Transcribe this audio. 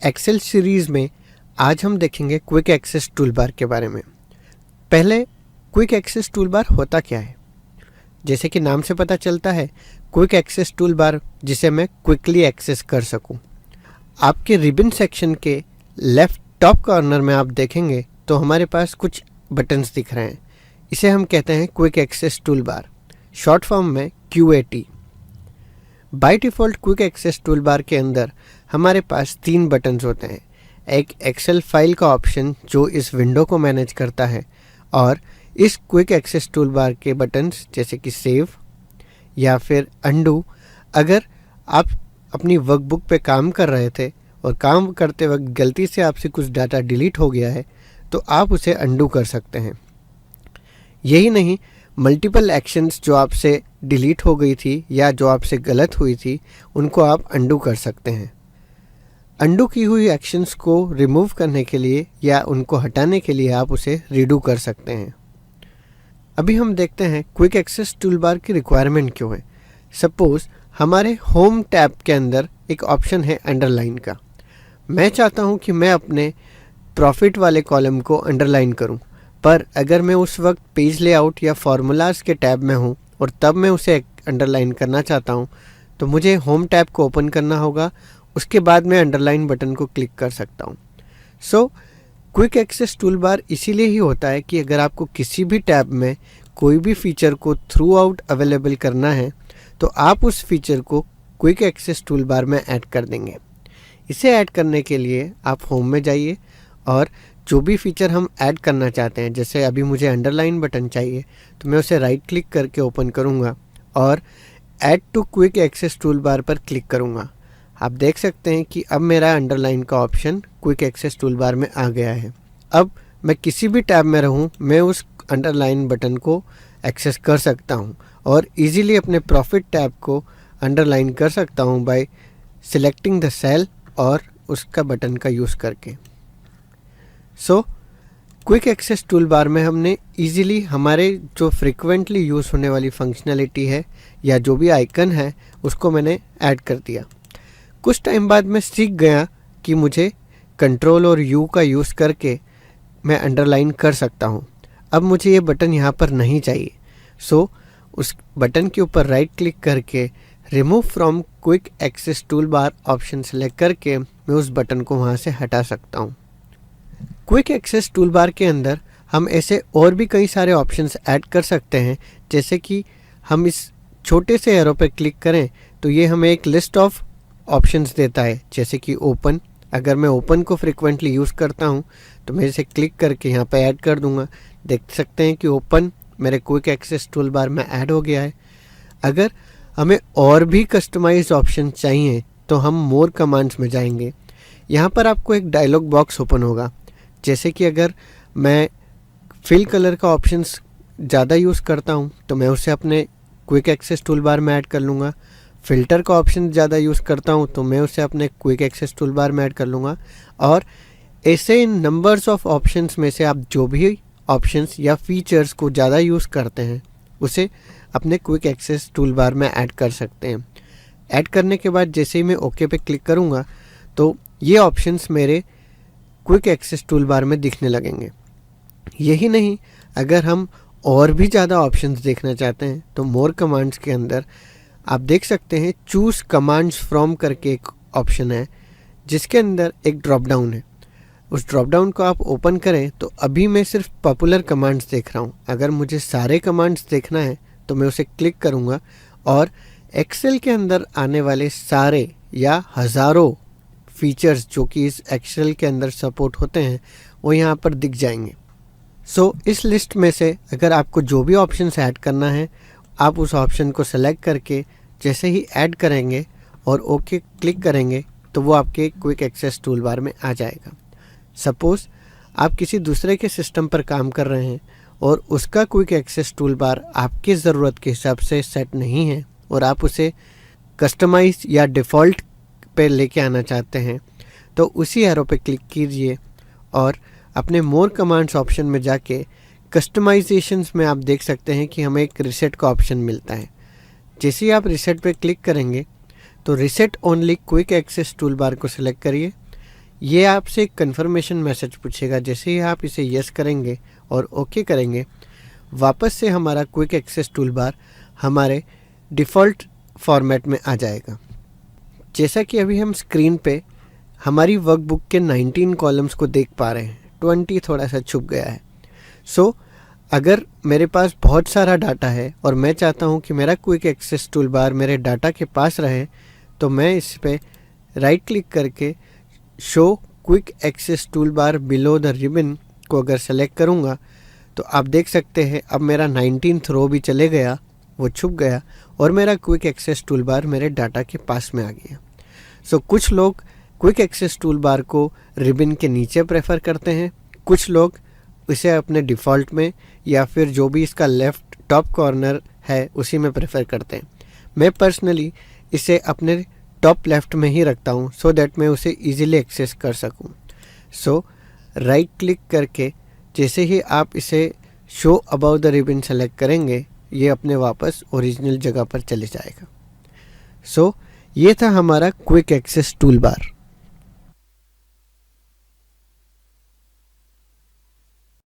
Excel series में आज हम देखेंगे क्विक एक्सेस टूलबार के बारे में। पहले क्विक एक्सेस टूलबार होता क्या है? जैसे कि नाम से पता चलता है, क्विक एक्सेस टूलबार जिसे मैं क्विकली एक्सेस कर सकूं। आपके रिबन सेक्शन के लेफ्ट टॉप कॉर्नर में आप देखेंगे तो हमारे पास कुछ बटन्स दिख रहे हैं। इसे हम कहते हैं quick access toolbar, short form में QAT। By default quick access toolbar के अंदर हमारे पास 3 बटन्स होते हैं। एक एक्सेल फाइल का ऑप्शन जो इस विंडो को मैनेज करता है, और इस क्विक एक्सेस टूलबार के बटन्स जैसे कि सेव या फिर अंडू। अगर आप अपनी वर्कबुक पे काम कर रहे थे और काम करते वक्त गलती से आपसे कुछ डाटा डिलीट हो गया है तो आप उसे अंडू कर सकते हैं। यही नहीं, मल्टीपल एक्शंस जो आपसे डिलीट हो गई थी या जो आपसे गलत हुई थी उनको आप अंडू कर सकते हैं। अंडू की हुई एक्शंस को रिमूव करने के लिए या उनको हटाने के लिए आप उसे रीडू कर सकते हैं। अभी हम देखते हैं क्विक एक्सेस टूलबार की रिक्वायरमेंट क्यों है। सपोज हमारे होम टैब के अंदर एक ऑप्शन है अंडरलाइन का। मैं चाहता हूं कि मैं अपने प्रॉफिट वाले कॉलम को अंडरलाइन करूं, पर अगर मैं उस वक्त पेज लेआउट या फार्मूलाज के टैब में हूं और तब मैं उसे अंडरलाइन करना चाहता हूं तो मुझे होम टैब को ओपन करना होगा। उसके बाद मैं अंडरलाइन बटन को क्लिक कर सकता हूं। सो क्विक एक्सेस टूलबार इसीलिए ही होता है कि अगर आपको किसी भी टैब में कोई भी फीचर को थ्रू आउट अवेलेबल करना है तो आप उस फीचर को क्विक एक्सेस टूलबार में ऐड कर देंगे। इसे ऐड करने के लिए आप होम में जाइए और जो भी फीचर हम ऐड करना चाहते हैं, जैसे अभी मुझे अंडरलाइन बटन चाहिए तो मैं उसे राइट क्लिक करके ओपन करूंगा और add to quick access toolbar पर क्लिक करूंगा। आप देख सकते हैं कि अब मेरा अंडरलाइन का ऑप्शन क्विक एक्सेस टूलबार में आ गया है। अब मैं किसी भी टैब में रहूं, मैं उस अंडरलाइन बटन को एक्सेस कर सकता हूं और इजीली अपने प्रॉफिट टैब को अंडरलाइन कर सकता हूं बाय सिलेक्टिंग द सेल और उसका बटन का यूज़ करके। सो क्विक एक्सेस टूलबार में हमने इजीली हमारे जो फ्रिक्वेंटली यूज़ होने वाली फंक्शनैलिटी है या जो भी आइकन है उसको मैंने ऐड कर दिया। कुछ टाइम बाद मैं सीख गया कि मुझे कंट्रोल और U का यूज़ करके मैं अंडरलाइन कर सकता हूँ। अब मुझे ये बटन यहाँ पर नहीं चाहिए। सो उस बटन के ऊपर राइट क्लिक करके remove from quick access toolbar option select करके मैं उस बटन को वहाँ से हटा सकता हूँ। क्विक एक्सेस टूलबार के अंदर हम ऐसे और भी कई सारे ऑप्शंस ऐड कर सकते हैं। जैसे कि हम इस छोटे से एरो पर क्लिक करें तो ये हमें एक लिस्ट ऑफ ऑप्शंस देता है, जैसे कि ओपन। अगर मैं ओपन को फ्रिक्वेंटली यूज़ करता हूँ तो मैं इसे क्लिक करके यहाँ पे ऐड कर दूँगा। देख सकते हैं कि ओपन मेरे क्विक एक्सेस टूलबार में ऐड हो गया है। अगर हमें और भी कस्टमाइज्ड ऑप्शन चाहिए तो हम मोर कमांड्स में जाएंगे। यहाँ पर आपको एक डायलॉग बॉक्स ओपन होगा। जैसे कि अगर मैं फिल कलर का ऑप्शंस ज़्यादा यूज़ करता हूँ तो मैं उसे अपने क्विक एक्सेस टूलबार में ऐड कर लूँगा। फ़िल्टर का ऑप्शन ज़्यादा यूज़ करता हूँ तो मैं उसे अपने क्विक एक्सेस टूलबार में ऐड कर लूँगा। और ऐसे इन नंबर्स ऑफ ऑप्शंस में से आप जो भी ऑप्शंस या फीचर्स को ज़्यादा यूज़ करते हैं उसे अपने क्विक एक्सेस टूलबार में ऐड कर सकते हैं। ऐड करने के बाद जैसे ही मैं ओके पे क्लिक करूँगा तो ये ऑप्शंस मेरे क्विक एक्सेस टूलबार में दिखने लगेंगे। यही नहीं, अगर हम और भी ज़्यादा ऑप्शंस देखना चाहते हैं तो मोर कमांड्स के अंदर आप देख सकते हैं चूज़ कमांड्स फ्रॉम करके एक ऑप्शन है, जिसके अंदर एक ड्रॉप डाउन है। उस ड्रॉप डाउन को आप ओपन करें तो अभी मैं सिर्फ पॉपुलर कमांड्स देख रहा हूँ। अगर मुझे सारे कमांड्स देखना है तो मैं उसे क्लिक करूँगा और एक्सेल के अंदर आने वाले सारे या हज़ारों फीचर्स जो कि इस एक्सेल के अंदर सपोर्ट होते हैं वो यहाँ पर दिख जाएंगे। सो इस लिस्ट में से अगर आपको जो भी ऑप्शंस ऐड करना है आप उस ऑप्शन को सेलेक्ट करके जैसे ही ऐड करेंगे और ओके क्लिक करेंगे तो वो आपके क्विक एक्सेस टूलबार में आ जाएगा। सपोज़ आप किसी दूसरे के सिस्टम पर काम कर रहे हैं और उसका क्विक एक्सेस टूलबार आपकी ज़रूरत के हिसाब से सेट नहीं है और आप उसे कस्टमाइज या डिफ़ॉल्ट पे लेके आना चाहते हैं तो उसी एरो पे क्लिक कीजिए और अपने मोर कमांड्स ऑप्शन में जाके कस्टमाइजेशंस में आप देख सकते हैं कि हमें एक रीसेट का ऑप्शन मिलता है। जैसे ही आप रीसेट पे क्लिक करेंगे तो reset only quick access toolbar को सिलेक्ट करिए। ये आपसे एक कन्फर्मेशन मैसेज पूछेगा। जैसे ही आप इसे यस करेंगे और ओके करेंगे, वापस से हमारा क्विक एक्सेस टूल बार हमारे डिफ़ॉल्ट फॉर्मेट में आ जाएगा। जैसा कि अभी हम स्क्रीन पे हमारी वर्कबुक के 19 कॉलम्स को देख पा रहे हैं, 20 थोड़ा सा छुप गया है। सो अगर मेरे पास बहुत सारा डाटा है और मैं चाहता हूँ कि मेरा क्विक एक्सेस टूल बार मेरे डाटा के पास रहे, तो मैं इस पे राइट क्लिक करके show quick access tool bar below the ribbon को अगर सेलेक्ट करूँगा तो आप देख सकते हैं अब मेरा 19th रो भी चले गया, वो छुप गया और मेरा क्विक एक्सेस टूल बार मेरे डाटा के पास में आ गया। सो कुछ लोग क्विक एक्सेस टूल बार को रिबन के नीचे प्रेफर करते हैं, कुछ लोग इसे अपने डिफ़ॉल्ट में या फिर जो भी इसका लेफ़्ट टॉप कॉर्नर है उसी में प्रेफर करते हैं। मैं पर्सनली इसे अपने टॉप लेफ़्ट में ही रखता हूँ सो दैट मैं उसे ईज़िली एक्सेस कर सकूँ। सो राइट क्लिक करके जैसे ही आप इसे show about the ribbon select करेंगे, ये अपने वापस ओरिजिनल जगह पर चले जाएगा। सो ये था हमारा क्विक एक्सेस टूल बार।